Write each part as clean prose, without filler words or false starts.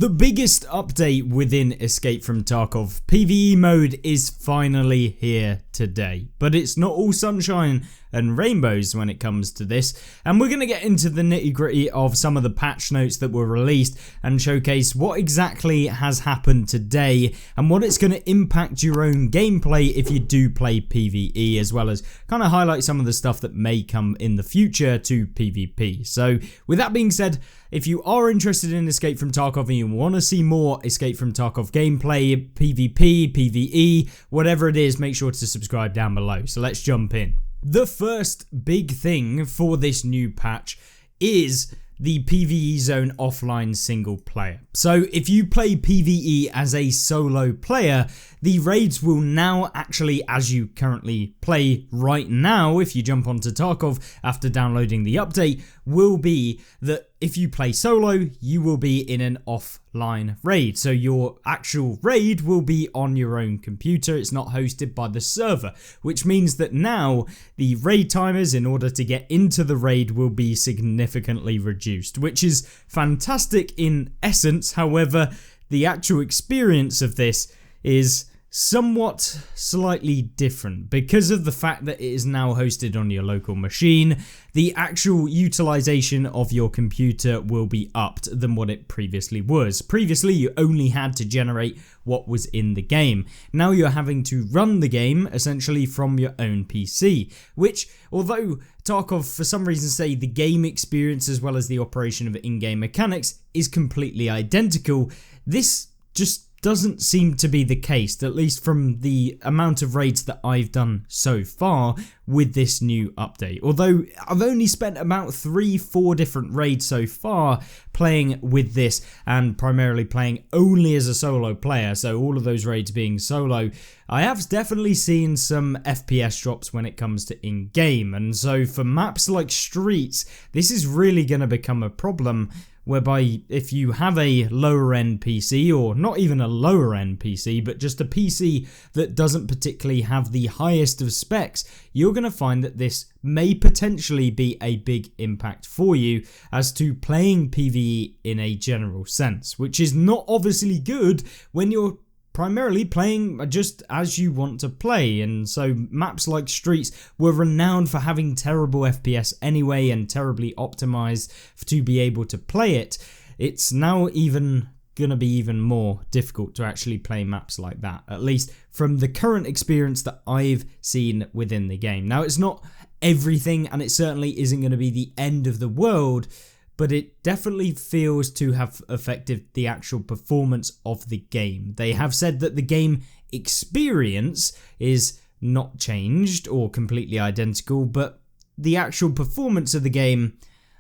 The biggest update within Escape from Tarkov PVE mode is finally here today, but it's not all sunshine and rainbows when it comes to this, and we're going to get into the nitty gritty of some of the patch notes that were released and showcase what exactly has happened today and what it's going to impact your own gameplay if you do play PVE, as well as kind of highlight some of the stuff that may come in the future to PvP. So with that being said, if you are interested in Escape from Tarkov and you want to see more Escape from Tarkov gameplay, PvP, PvE, whatever it is, make sure to subscribe down below. So let's jump in. The first big thing for this new patch is the PvE zone offline single player. So if you play PvE as a solo player, the raids will now actually, as you currently play right now, if you jump onto Tarkov after downloading the update, will be that if you play solo, you will be in an offline raid. So your actual raid will be on your own computer. It's not hosted by the server, which means that now the raid timers in order to get into the raid will be significantly reduced, which is fantastic in essence. However, the actual experience of this is somewhat slightly different because of the fact that it is now hosted on your local machine. The actual utilization of your computer will be upped than what it previously was. Previously, you only had to generate what was in the game. Now you're having to run the game essentially from your own PC, which, although Tarkov for some reason say the game experience as well as the operation of in-game mechanics is completely identical, this just doesn't seem to be the case, at least from the amount of raids that I've done so far with this new update. Although I've only spent about 3-4 different raids so far playing with this, and primarily playing only as a solo player, so all of those raids being solo, I have definitely seen some FPS drops when it comes to in-game, and so for maps like Streets, this is really going to become a problem, whereby if you have a lower end PC, or not even a lower end PC, but just a PC that doesn't particularly have the highest of specs, you're going to find that this may potentially be a big impact for you as to playing PvE in a general sense, which is not obviously good when you're primarily playing just as you want to play. And so maps like Streets were renowned for having terrible FPS anyway and terribly optimized to be able to play it. It's now even gonna be even more difficult to actually play maps like that, at least from the current experience that I've seen within the game. Now, it's not everything, and it certainly isn't going to be the end of the world, but it definitely feels to have affected the actual performance of the game. They have said that the game experience is not changed or completely identical, but the actual performance of the game,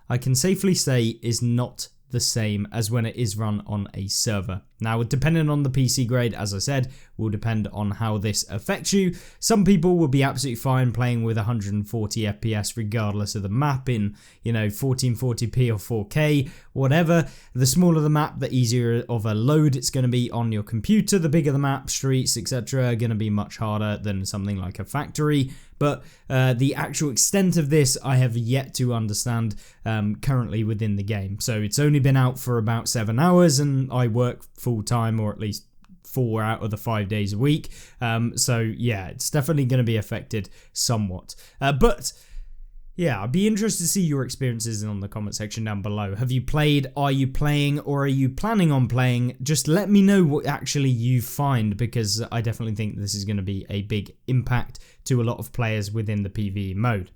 I can safely say, is not the same as when it is run on a server. Now, depending on the PC grade, as I said, will depend on how this affects you. Some people will be absolutely fine playing with 140 FPS regardless of the map in, 1440p or 4K, whatever. The smaller the map, the easier of a load it's going to be on your computer. The bigger the map, Streets, etc. are going to be much harder than something like a Factory. But the actual extent of this, I have yet to understand currently within the game. So it's only been out for about 7 hours, and I work full time, or at least 4 out of the 5 days a week. So yeah, it's definitely going to be affected somewhat. But yeah, I'd be interested to see your experiences in the comment section down below. Have you played, are you playing, or are you planning on playing? Just let me know what actually you find, because I definitely think this is going to be a big impact to a lot of players within the PvE mode.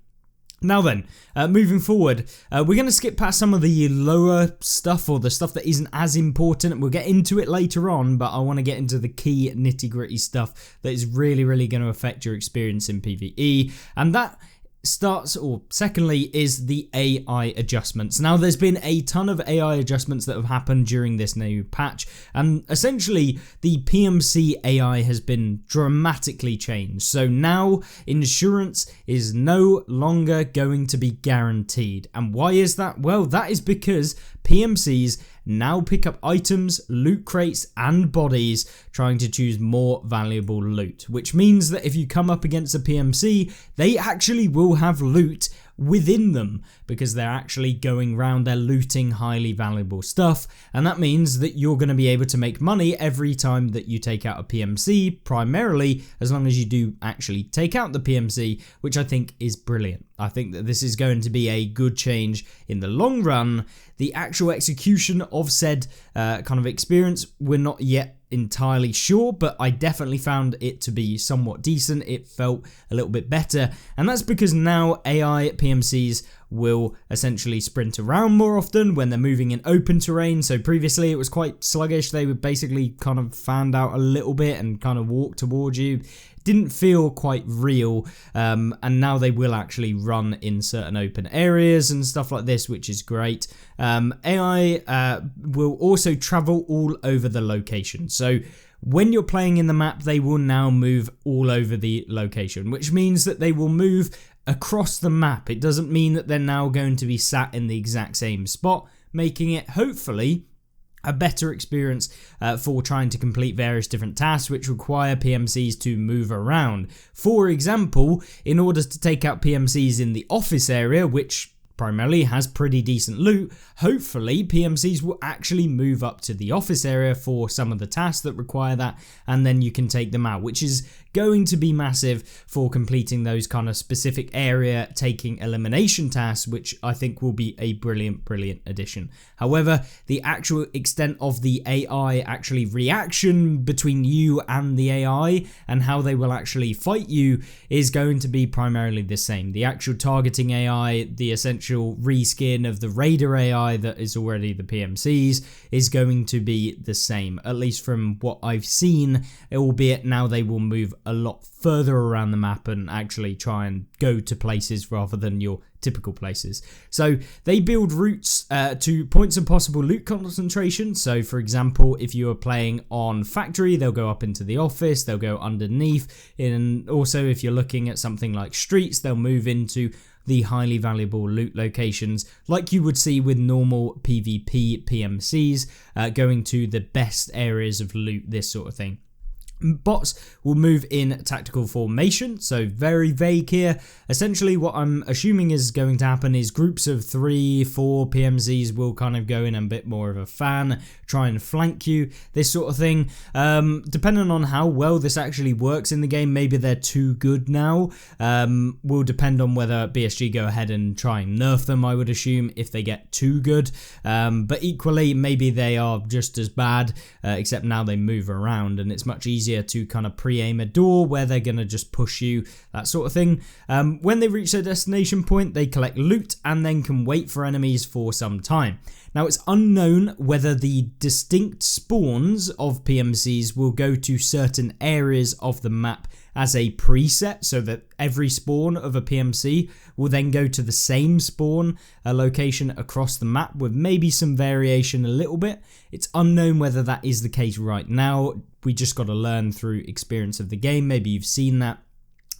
Now then, moving forward, we're going to skip past some of the lower stuff, or the stuff that isn't as important. We'll get into it later on, but I want to get into the key nitty-gritty stuff that is really, really going to affect your experience in PvE, and that secondly is the AI adjustments. Now, there's been a ton of AI adjustments that have happened during this new patch, and essentially the PMC AI has been dramatically changed. So now insurance is no longer going to be guaranteed. And why is that? Well, that is because PMCs now pick up items, loot crates and bodies, trying to choose more valuable loot, which means that if you come up against a PMC, they actually will have loot within them, because they're actually going around, they're looting highly valuable stuff, and that means that you're going to be able to make money every time that you take out a PMC, primarily as long as you do actually take out the PMC, which I think is brilliant. I think that this is going to be a good change in the long run. The actual execution of said kind of experience, we're not yet entirely sure, but I definitely found it to be somewhat decent. It felt a little bit better, and that's because now AI PMCs will essentially sprint around more often when they're moving in open terrain. So previously it was quite sluggish. They would basically kind of fanned out a little bit and kind of walk towards you. Didn't feel quite real, and now they will actually run in certain open areas and stuff like this, which is great. AI will also travel all over the location. So when you're playing in the map, they will now move all over the location, which means that they will move across the map. It doesn't mean that they're now going to be sat in the exact same spot, making it hopefully a better experience for trying to complete various different tasks which require PMCs to move around. For example, in order to take out PMCs in the office area, which primarily has pretty decent loot, hopefully PMCs will actually move up to the office area for some of the tasks that require that, and then you can take them out, which is going to be massive for completing those kind of specific area taking elimination tasks, which I think will be a brilliant addition. However, the actual extent of the AI actually reaction between you and the AI and how they will actually fight you is going to be primarily the same. The actual targeting AI, the essential reskin of the Raider AI that is already the PMCs, is going to be the same, at least from what I've seen, albeit now they will move a lot further around the map and actually try and go to places rather than your typical places. So they build routes to points of possible loot concentration. So for example, if you are playing on factory, they'll go up into the office, they'll go underneath, and also if you're looking at something like streets, they'll move into the highly valuable loot locations like you would see with normal PvP PMCs, going to the best areas of loot, this sort of thing. Bots will move in tactical formation, so very vague here. Essentially what I'm assuming is going to happen is groups of 3-4 PMCs will kind of go in a bit more of a fan, try and flank you, this sort of thing. Depending on how well this actually works in the game, maybe they're too good now. Will depend on whether BSG go ahead and try and nerf them, I would assume, if they get too good. But equally, maybe they are just as bad, except now they move around and it's much easier to kind of pre-aim a door where they're going to just push you, that sort of thing. When they reach their destination point, they collect loot and then can wait for enemies for some time. Now, it's unknown whether the distinct spawns of PMCs will go to certain areas of the map as a preset, so that every spawn of a PMC will then go to the same spawn location across the map with maybe some variation a little bit. It's unknown whether that is the case right now. We just got to learn through experience of the game. Maybe you've seen that,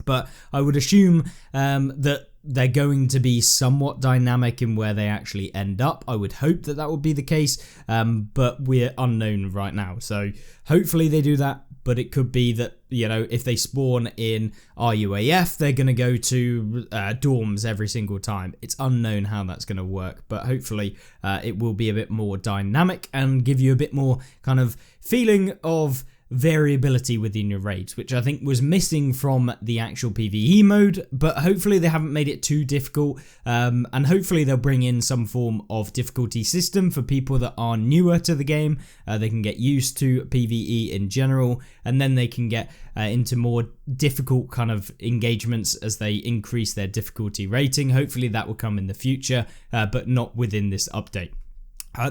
but I would assume that they're going to be somewhat dynamic in where they actually end up. I would hope that that would be the case, but we're unknown right now. So hopefully they do that, but it could be that, you know, if they spawn in RUAF, they're going to go to dorms every single time. It's unknown how that's going to work, but hopefully it will be a bit more dynamic and give you a bit more kind of feeling of variability within your raids, which I think was missing from the actual PvE mode, but hopefully they haven't made it too difficult, and hopefully they'll bring in some form of difficulty system for people that are newer to the game. They can get used to PvE in general, and then they can get into more difficult kind of engagements as they increase their difficulty rating. Hopefully that will come in the future, but not within this update.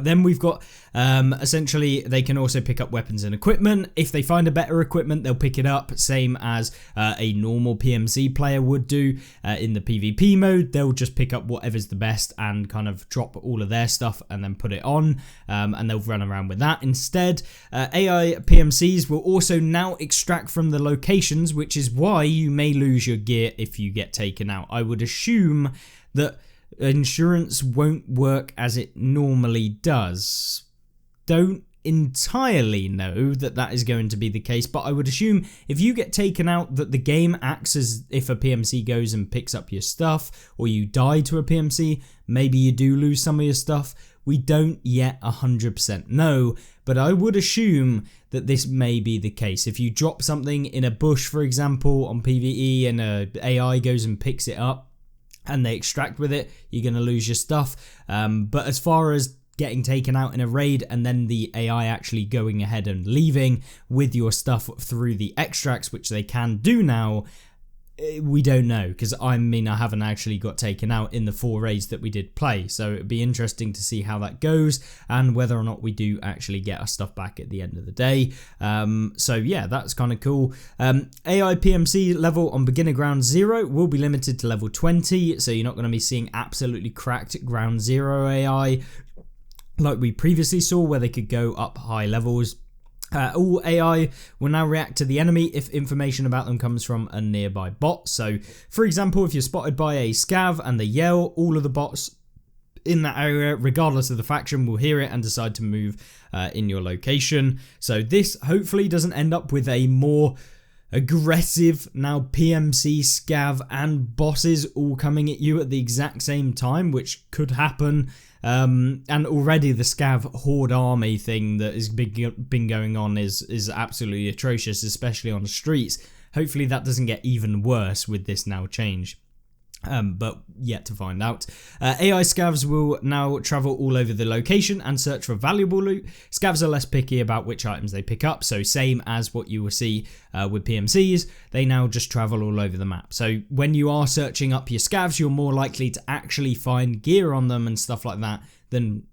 Then we've got, essentially, they can also pick up weapons and equipment. If they find a better equipment, they'll pick it up, same as a normal PMC player would do. In the PvP mode, they'll just pick up whatever's the best and kind of drop all of their stuff and then put it on, and they'll run around with that instead. AI PMCs will also now extract from the locations, which is why you may lose your gear if you get taken out. I would assume that insurance won't work as it normally does. Don't entirely know that that is going to be the case, but I would assume if you get taken out that the game acts as if a PMC goes and picks up your stuff, or you die to a PMC, maybe you do lose some of your stuff. We don't yet 100% know, but I would assume that this may be the case. If you drop something in a bush, for example, on PvE and a AI goes and picks it up and they extract with it, you're going to lose your stuff. But as far as getting taken out in a raid and then the AI actually going ahead and leaving with your stuff through the extracts, which they can do now, we don't know, because I haven't actually got taken out in the 4 raids that we did play, so it'd be interesting to see how that goes and whether or not we do actually get our stuff back at the end of the day. So yeah, that's kind of cool. AI PMC level on beginner ground 0 will be limited to level 20, so you're not going to be seeing absolutely cracked ground 0 AI like we previously saw, where they could go up high levels. All AI will now react to the enemy if information about them comes from a nearby bot. So, for example, if you're spotted by a scav and they yell, all of the bots in that area, regardless of the faction, will hear it and decide to move in your location. So this hopefully doesn't end up with a more aggressive now PMC, scav and bosses all coming at you at the exact same time, which could happen. And already the scav horde army thing that has been going on is absolutely atrocious, especially on the streets. Hopefully that doesn't get even worse with this now change. But yet to find out. AI scavs will now travel all over the location and search for valuable loot. Scavs are less picky about which items they pick up, so same as what you will see with PMCs, they now just travel all over the map. So when you are searching up your scavs, you're more likely to actually find gear on them and stuff like that than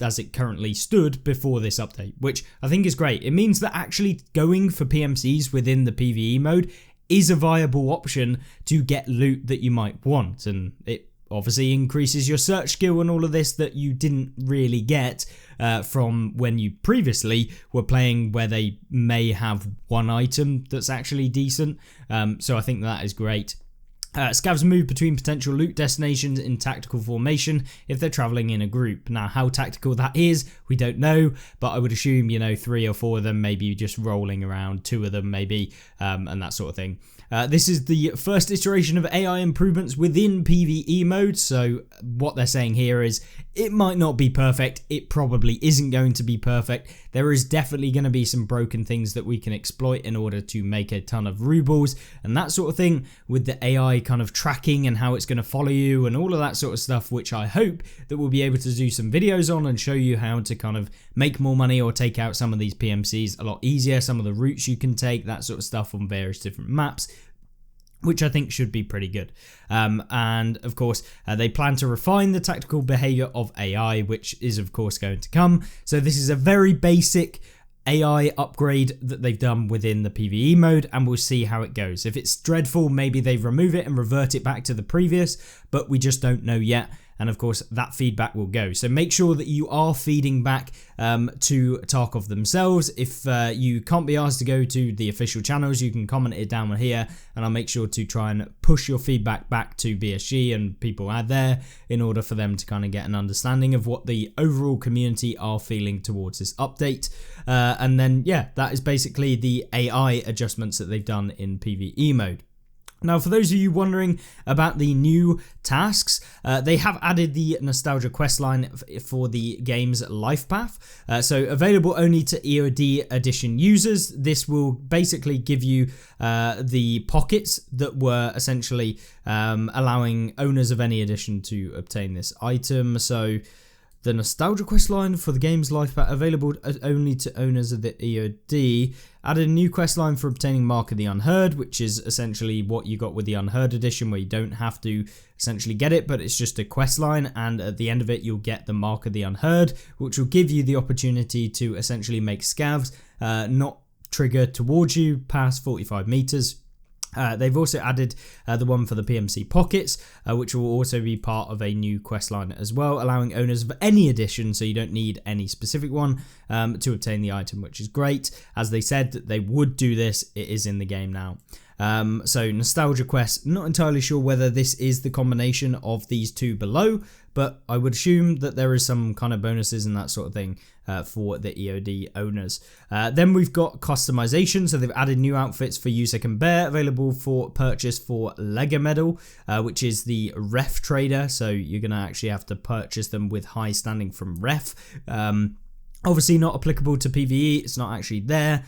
as it currently stood before this update, which I think is great. It means that actually going for PMCs within the PvE mode is a viable option to get loot that you might want, and it obviously increases your search skill and all of this that you didn't really get from when you previously were playing, where they may have one item that's actually decent. So I think that is great. Scavs move between potential loot destinations in tactical formation if they're traveling in a group. Now, how tactical that is, we don't know, but I would assume, 3 or 4 of them maybe just rolling around, 2 of them maybe, and that sort of thing. This is the first iteration of AI improvements within PvE mode, so what they're saying here is it might not be perfect, it probably isn't going to be perfect. There is definitely going to be some broken things that we can exploit in order to make a ton of rubles and that sort of thing, with the AI kind of tracking and how it's going to follow you and all of that sort of stuff, which I hope that we'll be able to do some videos on and show you how to kind of make more money or take out some of these PMCs a lot easier, some of the routes you can take, that sort of stuff on various different maps, which I think should be pretty good. And of course, they plan to refine the tactical behavior of AI, which is of course going to come. So this is a very basic AI upgrade that they've done within the PvE mode, and we'll see how it goes. If it's dreadful, maybe they remove it and revert it back to the previous, but we just don't know yet. And of course, that feedback will go. So make sure that you are feeding back to Tarkov themselves. If you can't be asked to go to the official channels, you can comment it down here, and I'll make sure to try and push your feedback back to BSG and people out there in order for them to kind of get an understanding of what the overall community are feeling towards this update. And then, yeah, that is basically the AI adjustments that they've done in PvE mode. Now, for those of you wondering about the new tasks, they have added the nostalgia questline for the game's life path. So available only to EOD edition users. This will basically give you the pockets that were essentially allowing owners of any edition to obtain this item. So the nostalgia questline for the game's life path available only to owners of the EOD. Added a new questline for obtaining Mark of the Unheard, which is essentially what you got with the Unheard edition, where you don't have to essentially get it, but it's just a questline, and at the end of it you'll get the Mark of the Unheard, which will give you the opportunity to essentially make scavs not trigger towards you past 45 meters. They've also added the one for the PMC pockets, which will also be part of a new questline as well, allowing owners of any edition, so you don't need any specific one, to obtain the item, which is great. As they said that they would do this, it is in the game now. So Nostalgia Quest, not entirely sure whether this is the combination of these two below, but I would assume that there is some kind of bonuses and that sort of thing for the EOD owners. Then we've got customization, so they've added new outfits for User Can Bear, available for purchase for Lega Medal, which is the ref trader, so you're going to actually have to purchase them with high standing from ref. Obviously not applicable to PvE, it's not actually there,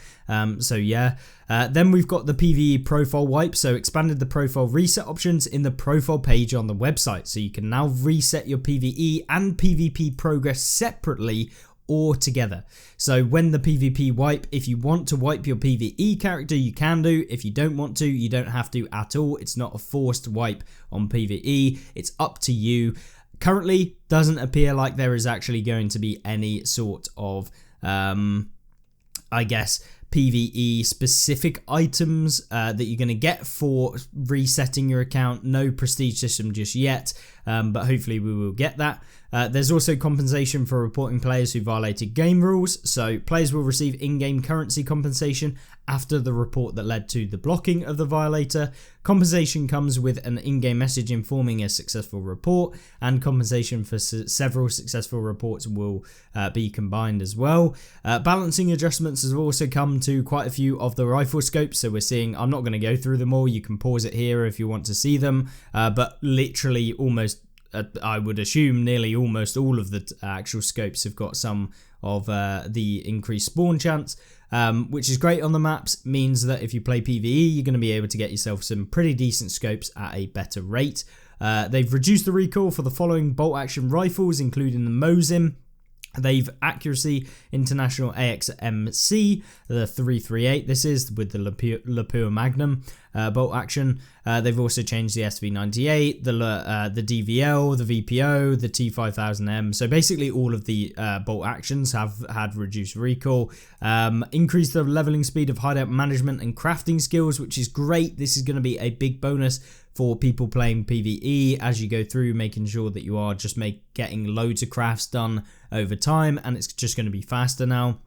so yeah. Then we've got the PvE profile wipe, so expanded the profile reset options in the profile page on the website, so you can now reset your PvE and PvP progress separately or together. So when the PvP wipe, if you want to wipe your PvE character, you can do. If you don't want to, you don't have to at all. It's not a forced wipe on PvE, it's up to you. Currently, doesn't appear like there is actually going to be any sort of, I guess, PvE specific items that you're going to get for resetting your account. No prestige system just yet, but hopefully we will get that. There's also compensation for reporting players who violated game rules, so players will receive in-game currency compensation after the report that led to the blocking of the violator. Compensation comes with an in-game message informing a successful report, and compensation for several successful reports will be combined as well. Balancing adjustments has also come to quite a few of the rifle scopes, so we're seeing, I'm not going to go through them all, you can pause it here if you want to see them, but literally almost I would assume nearly almost all of the actual scopes have got some of the increased spawn chance, which is great on the maps. Means that if you play PvE, you're going to be able to get yourself some pretty decent scopes at a better rate. They've reduced the recoil for the following bolt action rifles, including the Mosin. They've accuracy international AXMC, the 338 this is, with the Lapua Magnum bolt action. They've also changed the SV98, the DVL, the VPO, the T5000M. So basically all of the bolt actions have had reduced recoil. Increased the leveling speed of hideout management and crafting skills, which is great. This is going to be a big bonus for people playing PvE as you go through, making sure that you are just getting loads of crafts done over time, and it's just going to be faster now.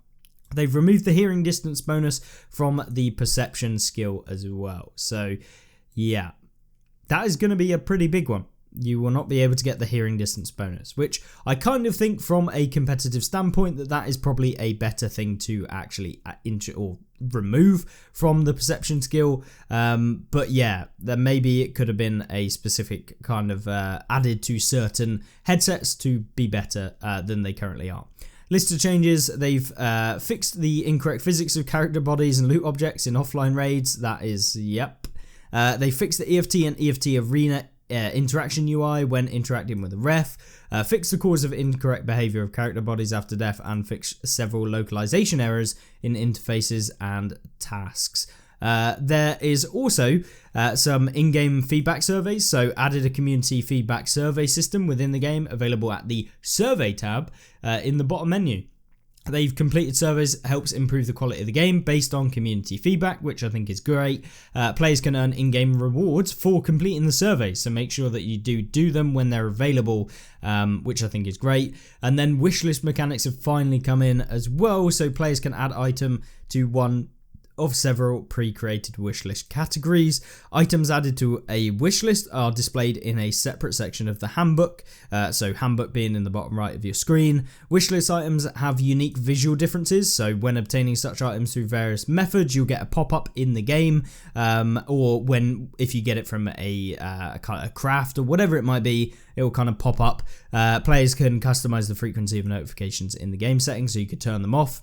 They've removed the hearing distance bonus from the perception skill as well. So yeah, that is going to be a pretty big one. You will not be able to get the hearing distance bonus, which I kind of think from a competitive standpoint that is probably a better thing to actually remove from the perception skill. But yeah, then maybe it could have been a specific kind of added to certain headsets to be better than they currently are. List of changes: they've fixed the incorrect physics of character bodies and loot objects in offline raids. That is, yep. They fixed the EFT and EFT arena interaction UI when interacting with a ref, fixed the cause of incorrect behavior of character bodies after death, and fixed several localization errors in interfaces and tasks. There is also some in-game feedback surveys, so added a community feedback survey system within the game, available at the survey tab in the bottom menu. They've completed surveys, helps improve the quality of the game based on community feedback, which I think is great. Players can earn in-game rewards for completing the survey, so make sure that you do them when they're available, which I think is great. And then wishlist mechanics have finally come in as well, so players can add item to one of several pre-created wishlist categories. Items added to a wishlist are displayed in a separate section of the handbook, so handbook being in the bottom right of your screen. Wishlist items have unique visual differences, so when obtaining such items through various methods, you'll get a pop-up in the game, or if you get it from a kind of craft or whatever it might be, it will kind of pop up. Players can customize the frequency of notifications in the game settings, so you could turn them off.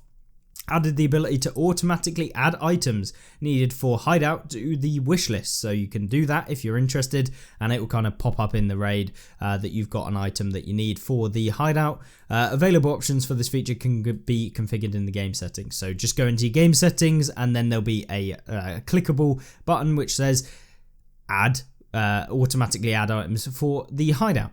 Added the ability to automatically add items needed for hideout to the wish list, so you can do that if you're interested, and it will kind of pop up in the raid that you've got an item that you need for the hideout. Available options for this feature can be configured in the game settings, so just go into your game settings and then there'll be a clickable button which says automatically add items for the hideout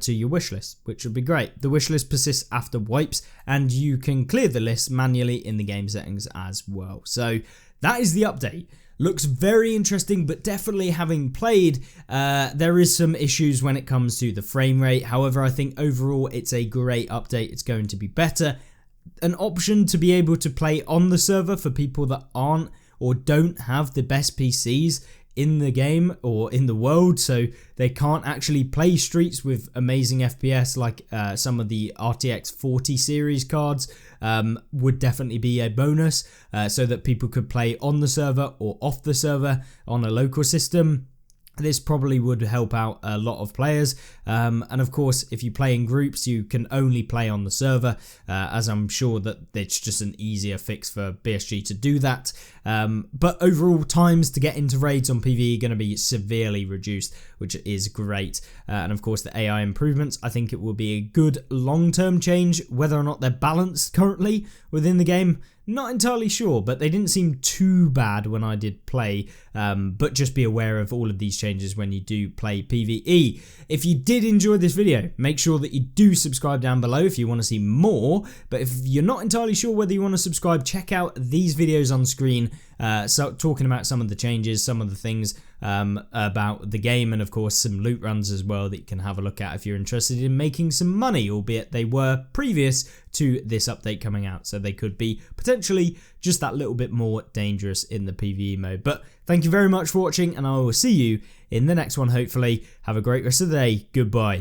to your wish list, which would be great. The wish list persists after wipes, and you can clear the list manually in the game settings as well. So that is the update. Looks very interesting, but definitely having played, there is some issues when it comes to the frame rate. However, I think overall it's a great update. It's going to be better. An option to be able to play on the server for people that aren't or don't have the best PCs in the game or in the world, so they can't actually play Streets with amazing FPS like some of the RTX 40 series cards, would definitely be a bonus, so that people could play on the server or off the server on a local system. This probably would help out a lot of players, and of course if you play in groups you can only play on the server, as I'm sure that it's just an easier fix for BSG to do that, but overall times to get into raids on PvE are going to be severely reduced, which is great, and of course the AI improvements, I think it will be a good long-term change. Whether or not they're balanced currently within the game, not entirely sure, but they didn't seem too bad when I did play, but just be aware of all of these changes when you do play PvE. If you did enjoy this video, make sure that you do subscribe down below if you want to see more, but if you're not entirely sure whether you want to subscribe, check out these videos on screen, so talking about some of the changes, some of the things about the game, and of course some loot runs as well that you can have a look at if you're interested in making some money, albeit they were previous to this update coming out, so they could be potentially just that little bit more dangerous in the PvE mode. But thank you very much for watching, and I will see you in the next one hopefully. Have a great rest of the day. Goodbye.